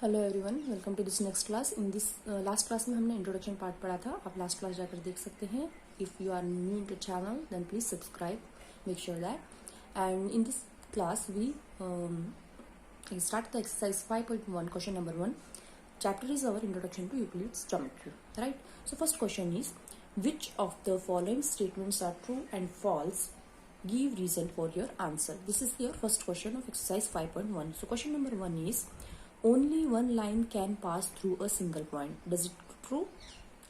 Hello everyone, welcome to this next class. In this last class में हमने introduction part पढ़ा था। आप लास्ट क्लास जाकर देख सकते हैं। If you are new in the channel then please subscribe, make sure that. And in this class we start the exercise 5.1 question number 1. Chapter is our introduction to Euclid's geometry, right? So first question is, which of the following statements are true and false? Give reason for your answer. This is your first question of exercise 5.1. So question number 1 is, only one line can pass through a single point. Does it true?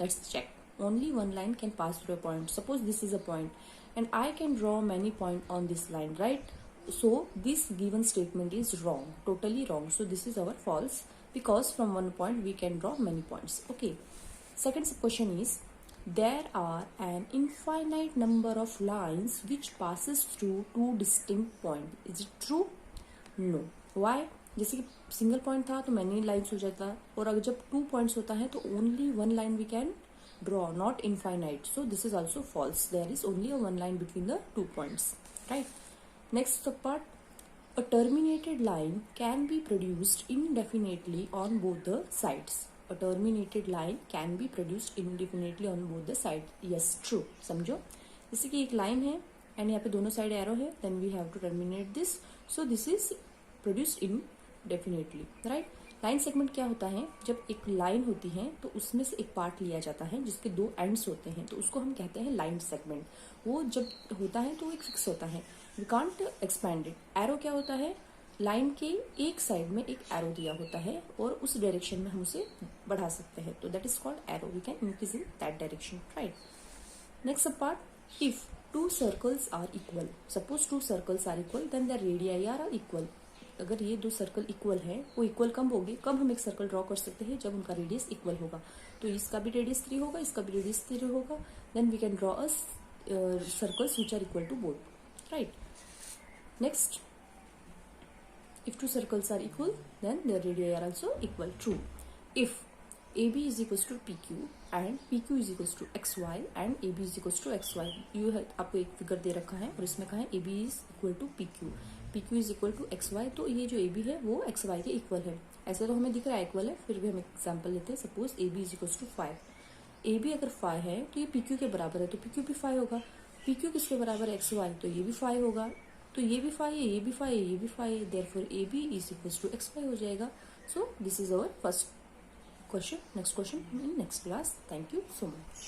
Let's check. Only one line can pass through a point. Suppose this is a point and I can draw many points on this line, right? So this given statement is wrong, totally wrong. So this is our false, because from one point we can draw many points. Okay. Second question is, there are an infinite number of lines which passes through two distinct points. Is it true? No. Why? जैसे कि single point था तो many lines हो जाता, और अगर जब 2 points होता है तो only one line we can draw, not infinite. So this is also false. There is only a one line between the 2 points, right? Next part, a terminated line can be produced indefinitely on both the sides. A terminated line can be produced indefinitely on both the sides. Yes, true. समझो, जैसे कि एक line है and यहाँ पे दोनों side arrow है, then we have to terminate this. So this is produced indefinitely, right? Line segment क्या होता है? जब एक लाइन होती है तो उसमें से एक पार्ट लिया जाता है जिसके 2 एंड्स होते हैं, तो उसको हम कहते हैं लाइन सेगमेंट. वो जब होता है तो एक फिक्स होता है, we can't expand it. Arrow क्या होता है? लाइन के एक साइड में एक एरो दिया होता है और उस डायरेक्शन में हम उसे बढ़ा सकते हैं, तो that is called arrow. We can increase in that direction, right? Next part, if 2 circles are equal. Suppose 2 circles are equal, then the radii are equal. अगर ये 2 सर्कल इक्वल है, वो इक्वल कब होगी? कब हम एक सर्कल ड्रॉ कर सकते हैं? जब उनका रेडियस इक्वल होगा. तो इसका भी रेडियस 3 होगा, इसका भी रेडियस 3 होगा, then we can draw a circles which are equal to both, right? Next, if 2 circles are equal, then their radii are also equal. True. If AB is equals to PQ and PQ is equals to XY and AB is equals to XY, you have आपको एक figure दे रखा है और इसमें कहा है AB is equal to PQ, PQ is equal to XY. तो ये जो AB है वो XY के इक्वल है. ऐसे तो हमें दिख रहा है इक्वल है, फिर भी हम एग्जाम्पल लेते हैं. Suppose AB is equals to 5. AB अगर 5 है तो ये PQ के बराबर है, तो PQ भी 5 होगा. PQ किसके बराबर है? XY, तो ये भी 5 होगा. तो ये भी 5 है, ये भी 5 है, ये भी 5 है, therefore AB is equals to XY हो जाएगा. So this is our first question. Next question in next class. Thank you so much.